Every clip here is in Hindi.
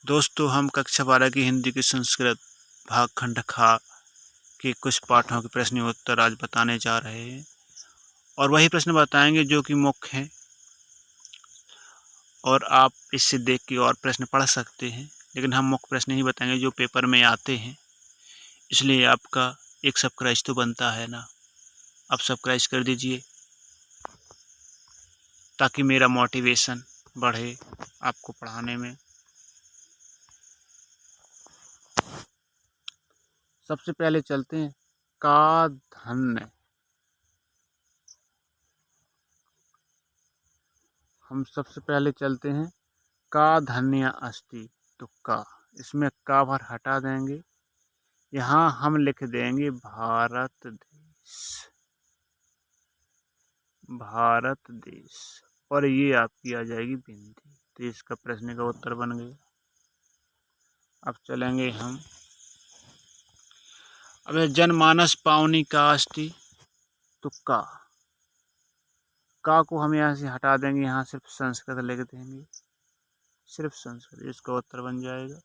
दोस्तों, हम कक्षा 12 की हिंदी की संस्कृत भाग खंड खा के कुछ पाठों के प्रश्न उत्तर आज बताने जा रहे हैं और वही प्रश्न बताएंगे जो कि मुख्य हैं। और आप इससे देख के और प्रश्न पढ़ सकते हैं, लेकिन हम मुख्य प्रश्न ही बताएंगे जो पेपर में आते हैं। इसलिए आपका एक सब्सक्राइब तो बनता है ना। आप सब्सक्राइब कर दीजिए ताकि मेरा मोटिवेशन बढ़े आपको पढ़ाने में। सबसे पहले चलते हैं का धन्य। हम सबसे पहले चलते हैं का धन्य अस्ति। तो का, इसमें का भर हटा देंगे। यहाँ हम लिख देंगे भारत देश। भारत देश, और ये आपकी आ जाएगी बिंदी। तो इसका प्रश्न का उत्तर बन गया। अब चलेंगे हम। अब जनमानस पावनी का अस्ति। तो का को हम यहाँ से हटा देंगे। यहाँ सिर्फ संस्कृत लिख देंगे, सिर्फ संस्कृत। इसका उत्तर बन जाएगा।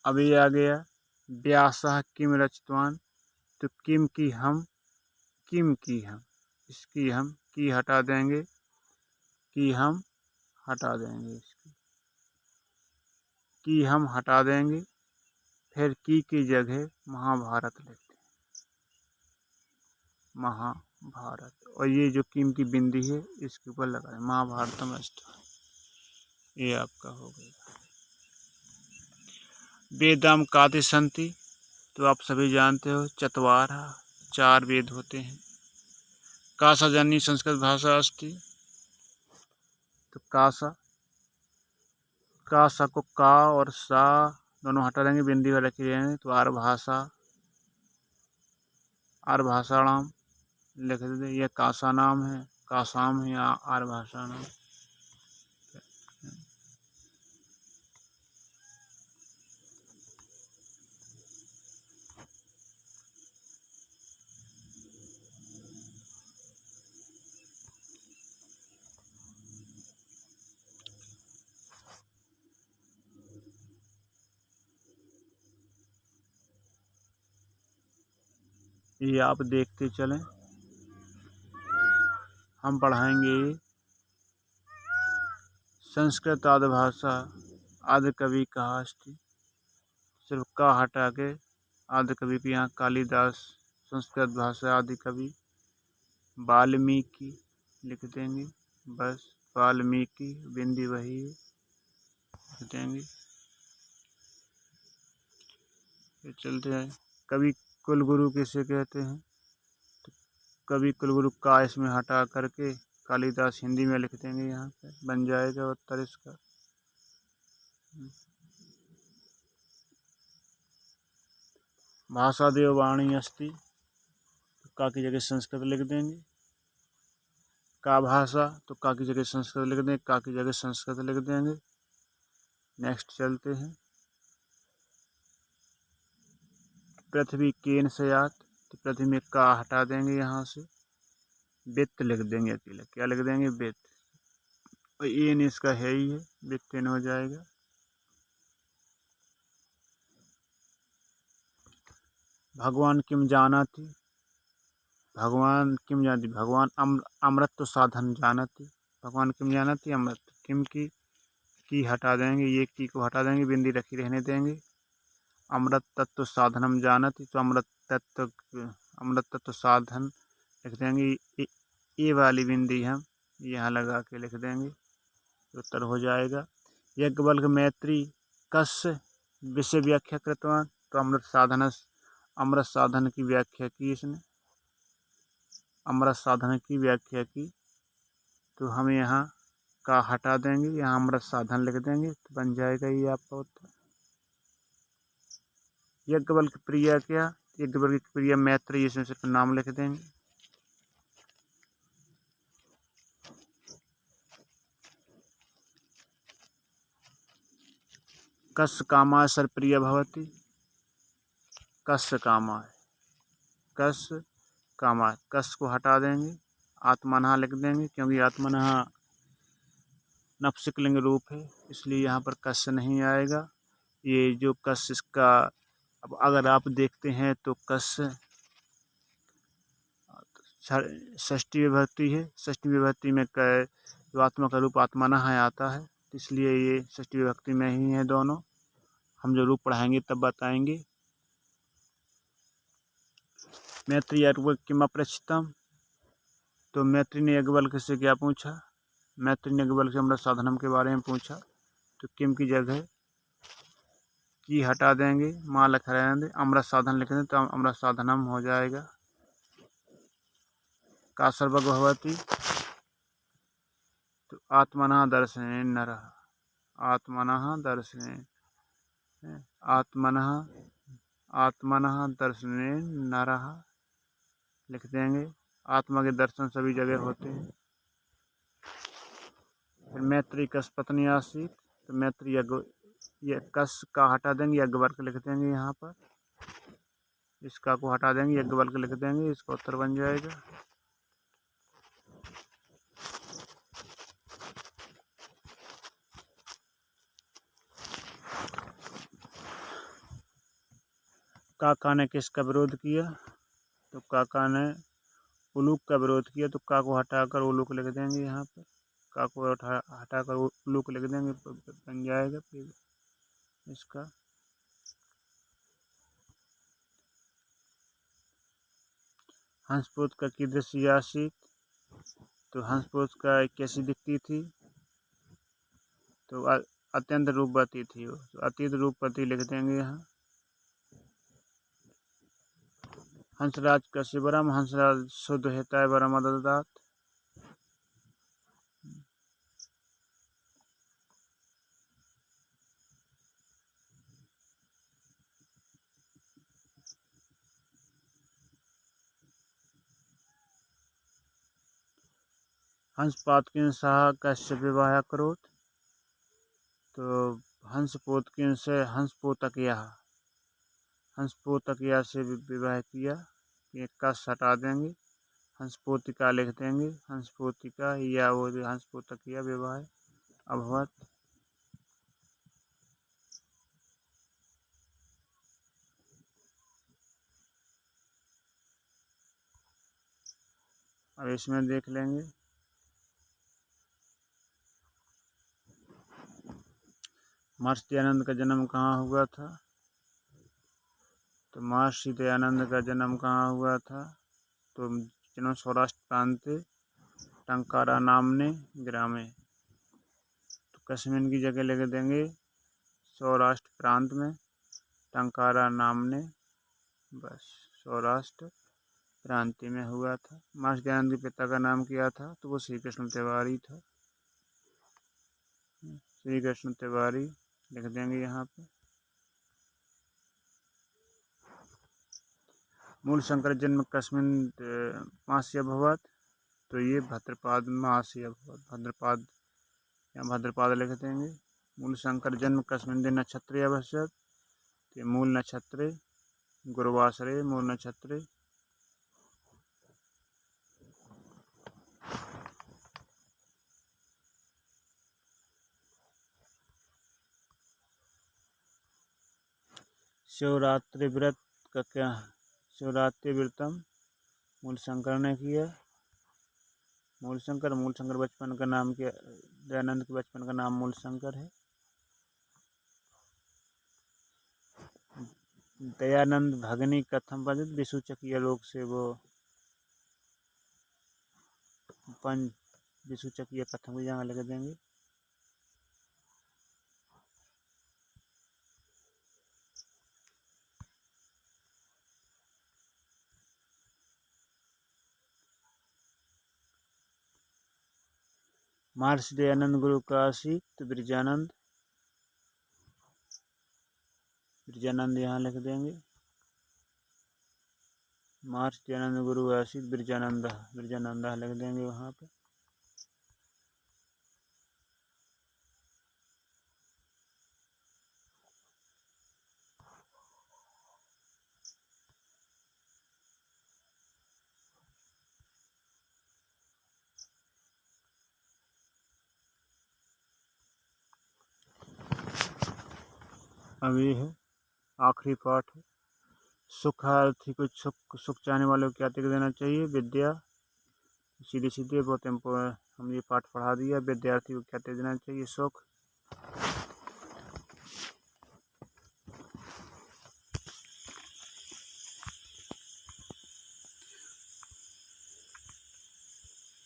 अब ये आ गया व्यासः किम रचितवान। तो किम की हम इसकी हम की हटा देंगे। की हम हटा देंगे। फिर की जगह महाभारत लिखते हैं, महाभारत। और ये जो किम की बिंदी है इसके ऊपर लगा है महाभारतम अष्ट। ये आपका हो गया। वेदाम काते संति। तो आप सभी जानते हो चतवारा, 4 वेद होते हैं। कासा जननी संस्कृत भाषा अस्ति। तो कासा को का और सा दोनों हटा देंगे, बिंदी वाला रखी रहेंगे। तो आर भाषाणाम लिख देते। यह कासा नाम है, कासाम है, या आर भाषा नाम। ये आप देखते चलें। हम पढ़ाएंगे संस्कृत आदि भाषा आदि कवि कहा अस्ति। सिर्फ का हटा के आदि कवि के यहाँ कालिदास, संस्कृत भाषा आदि कवि वाल्मीकि लिख देंगे। बस वाल्मीकि, बिंदी वही है, लिख देंगे। ये चलते हैं। कवि कुलगुरु किसे कहते हैं। तो कवि कुलगुरु का इसमें हटा करके कालिदास हिंदी में लिख देंगे। यहाँ पे बन जाएगा उत्तर इसका। भाषा देव वाणी अस्ति। तो का की जगह संस्कृत लिख देंगे। का भाषा, तो का की जगह संस्कृत लिख देंगे, का की जगह संस्कृत लिख देंगे। नेक्स्ट चलते हैं। पृथ्वी केन सयात। तो पृथ्वी में का हटा देंगे, यहाँ से वित्त लिख देंगे अकेला। क्या लिख देंगे, वित्त। और एन इसका है ही है, वित्तेन हो जाएगा। भगवान किम जानाति। भगवान किम जानती। भगवान अमृत साधन जानती। भगवान किम जानती अमृत। किम की हटा देंगे, ये की को हटा देंगे, बिंदी रखी रहने देंगे। अमृत तत्व साधनम जानती। तो अमृत तत्व साधन लिख देंगे। ये वाली बिंदी हम यहाँ लगा के लिख देंगे, उत्तर हो जाएगा। यज्ञवल्क्य मैत्री कस्य विषय व्याख्या कृतवान। तो अमृत साधन की व्याख्या की इसने, अमृत साधन की व्याख्या की। तो हम यहाँ का हटा देंगे, यहाँ अमृत साधन लिख देंगे। तो बन जाएगा ये आपका उत्तर। यज्ञवल्क्य प्रिया क्या। यज्ञवल्क्य प्रिया मैत्री, इसमें सिर्फ नाम लिख देंगे। कस्य कामाय सर्वप्रिय भवति। कस्य कामाय, कस्य कामा, कस को हटा देंगे, आत्मनः लिख देंगे, क्योंकि आत्मनः नपुंसकलिंग रूप है, इसलिए यहाँ पर कस नहीं आएगा। ये जो कस, इसका अब अगर आप देखते हैं तो कस षष्ठी विभक्ति है। षष्ठी विभक्ति में जो आत्मा का रूप आत्मनः आता है, इसलिए ये षष्ठी विभक्ति में ही है दोनों। हम जो रूप पढ़ाएंगे तब बताएंगे। मैत्री याज्ञवल्क्य किम अपृच्छतम, तो मैत्री ने याज्ञवल्क्य से क्या पूछा? मैत्री ने याज्ञवल्क्य से अमृत साधनम के बारे में पूछा। तो किम की जगह की हटा देंगे, माँ लिख रहेंगे, अमृत साधन लिख देंगे तो अमृत साधनम हो जाएगा। का सर्वग भवति, तो आत्मनः दर्शनेन नरः, आत्मनः दर्शनेन, आत्मनः दर्शनेन नरः लिख देंगे। आत्मा के दर्शन सभी जगह होते हैं। फिर मैत्री कस पत्नी आसीत, तो मैत्री ये कस का हटा देंगे, याज्ञवल्क्य लिख देंगे। यहाँ पर इसका को हटा देंगे, याज्ञवल्क्य लिख देंगे, इसका उत्तर बन जाएगा। काका ने किसका विरोध किया? तो काका ने उलूक का विरोध किया, तो का को हटाकर उलूक लिख देंगे। यहाँ पर का को हटाकर उलूक लिख देंगे, बन जाएगा फिर इसका। हंसपोत का कीदृशी आसीत, तो हंसपोत का कैसी दिखती थी? तो अत्यंत रूपवती थी वो, तो अतीत रूपवती लिख देंगे यहाँ। हंसराज का शिवरम, हंसराज शुद्ध हेता है वरम अददात, हंसपात किन सह कश्य विवाह करोत, तो हंसपोतकिन से हंसपोतकिया, हंसपोतकिया से विवाह किया, ये कस हटा देंगे, हंसपोतिका लिख देंगे, हंसपोतिका या वो हंसपोतकिया विवाह अभवत। अब इसमें देख लेंगे। महर्षि दयानंद का जन्म कहाँ हुआ था? तो महर्षि दयानंद का जन्म कहाँ हुआ था? तो जन्म सौराष्ट्र प्रांत टंकारा नामने ग्रामे, तो कश्मीर की जगह लिख देंगे सौराष्ट्र प्रांत में टंकारा नामने, बस सौराष्ट्र प्रांति में हुआ था। महर्षि दयानंद के पिता का नाम क्या था? तो वो श्री कृष्ण तिवारी था, श्री कृष्ण तिवारी लिख देंगे यहाँ पे। मूल शंकर जन्म कस्मिन् मासी अभवत, तो ये भद्रपाद मासी अभवत, भद्रपाद या भद्रपाद लिख देंगे। मूल शंकर जन्म कस्मिन् दिन नक्षत्रे अभवत, तो मूल नक्षत्रे गुरुवासरे, मूल नक्षत्रे। शिवरात्रि व्रत का क्या है? शिवरात्रि व्रतम मूल शंकर ने किया। मूल शंकर बचपन का नाम क्या? दयानंद के बचपन का नाम मूल शंकर है। दयानंद भगनी कथम पंच विसुचकीय रोग से वो पंच विसुचकीय कथम को यहाँ लगा देंगे। महर्षि दयानंद गुरु काशी, तो ब्रिजानंद, ब्रिजानंद यहाँ लिख देंगे। महर्षि दयानंद गुरु आशित ब्रिजानंद, ब्रिजानंद लिख देंगे वहाँ पे। अभी है आखिरी पाठ है। सुखार्थी को सुख चाहने वालों को क्या टिक देना चाहिए? विद्या। सीधे सीधे बहुत हम ये पाठ पढ़ा दिया। विद्यार्थी को क्या टिक देना चाहिए? सुख।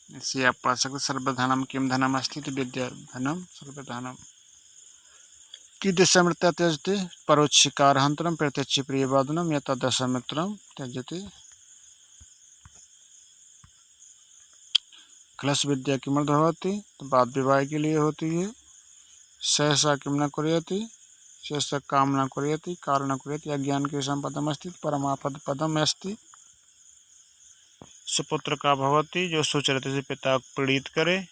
इसे आप पढ़ सकते। सर्वधनम किम धनम अस्ति तो विद्या धनम सर्वधनम। कीदृशमृत्या त्यजते परोक्षिकारहंतरम प्रत्यक्ष प्रियवादनम यथा दशमित्रम त्यजते। क्लश विद्या किमर्थ होती तो बात विवाह के लिए होती है। सहसा किम न कुर्याति सहसा काम न कुर्याति कारण न कुर्याति अज्ञान के संपदम अस्ति परमापद पदम अस्ति। सुपुत्र का भवती जो सुचरित से पिता को पीड़ित करे।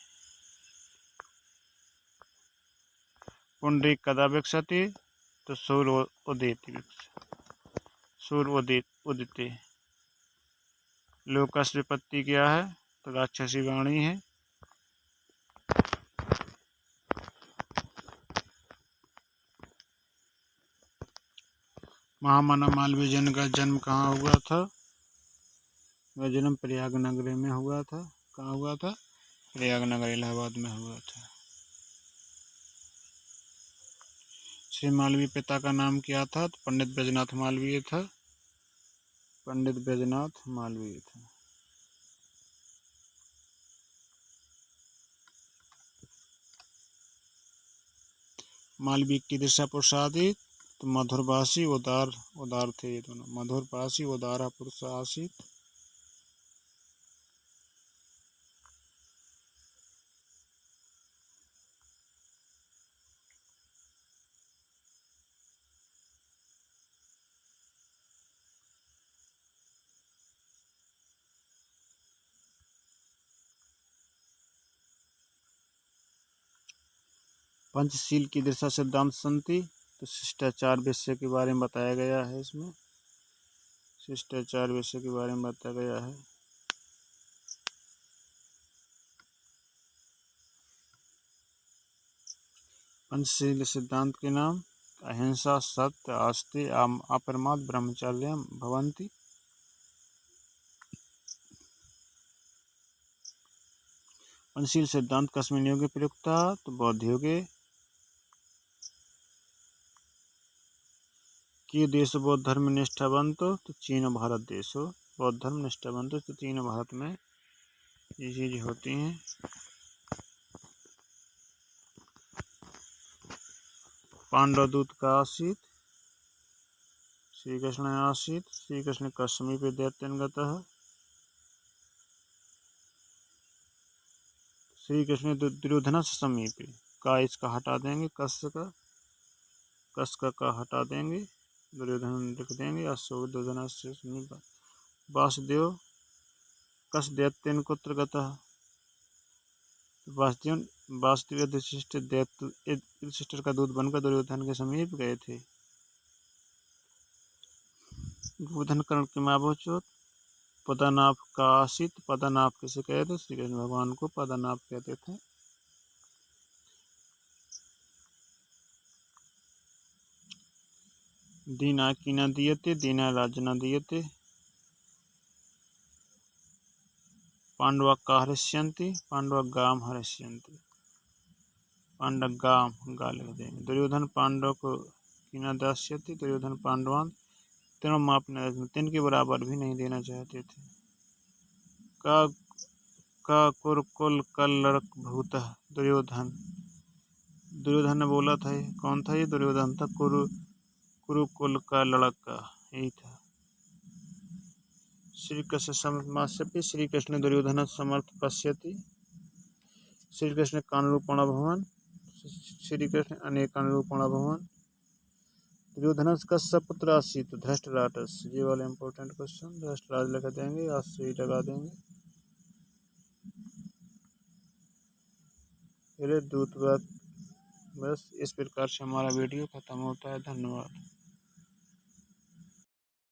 पुंडरीक कदा विकसति तो सूर्य उदित सूर्य उदिते। लोकस विपत्ति क्या है तो राक्षसी वाणी है। महामना मालवीय जन का जन्म कहाँ हुआ था? वह जन्म प्रयाग नगर में हुआ था। कहाँ हुआ था? प्रयाग नगर इलाहाबाद में हुआ था। श्री मालवीय पिता का नाम क्या था? तो पंडित बैजनाथ मालवीय था। पंडित बैजनाथ मालवीय था। मालवीय की दिशा पुरुषादित तो मधुरभाषी उदार थे ये दोनों। मधुरभाषी उदारा पुरुष आसित। पंचशील की दिशा सिद्धांत संति तो शिष्टाचार विषय के बारे में बताया गया है। इसमें शिष्टाचार विषय के बारे में बताया गया है। पंचशील सिद्धांत के नाम अहिंसा सत्य आस्तेय अप्रमाद ब्रह्मचर्य भवन्ति। पंचशील सिद्धांत कस्मिन् योगे प्रयुक्तः तो बौद्ध योगे। कि देश बौद्ध धर्म निष्ठावंतो तो चीन भारत देशो। बौद्ध धर्म निष्ठावंतो तो चीन भारत में ये चीज होती हैं। पांडव दूत का आसीत श्री कृष्ण आसीत। श्री कृष्ण का समीपे दैत्यन गतः। श्री कृष्ण दुर्योधन से समीपे का इसका हटा देंगे कस का हटा देंगे दुर्योधन लिख देंगे। अशोक दुर्योधन से समीप वासुदेव कस दैत्यन कुत्र गतः। वासुदेव युधिष्ठिर का दूत बनकर दुर्योधन के समीप गए थे। दुर्योधन कर्ण के माभोचोत पदानाप का आसित। पदानाप किसे कहते? श्री कृष्ण भगवान को पदानाप कहते थे। दीना की न दीयते दीना राज्य न दीयते। पांडवा का हरिष्यंति पांडवा गाम हरिष्यंति। पांडव गाम गा लिख देंगे। दुर्योधन पांडव को की न दास्यति दुर्योधन पांडवान तीनों माप न तीन के बराबर भी नहीं देना चाहते थे। का कुरकुल कल लड़क भूत दुर्योधन। दुर्योधन ने बोला था कौन था ये? दुर्योधन था कुरुकुल का लड़का यही था। श्री कृष्ण समर्थ श्री कृष्ण दुर्योधन समर्थ पश्यति। श्री कृष्ण कानुरूपण भवन श्री कृष्ण अनेकानुरूपण भवन। दुर्योधन कस्य पुत्र आसीत धृष्टराष्ट्र। ये वाला इंपॉर्टेंट क्वेश्चन धृष्टराज लिख देंगे या सही लगा देंगे। फिर दूत बस इस प्रकार से हमारा वीडियो खत्म होता है। धन्यवाद।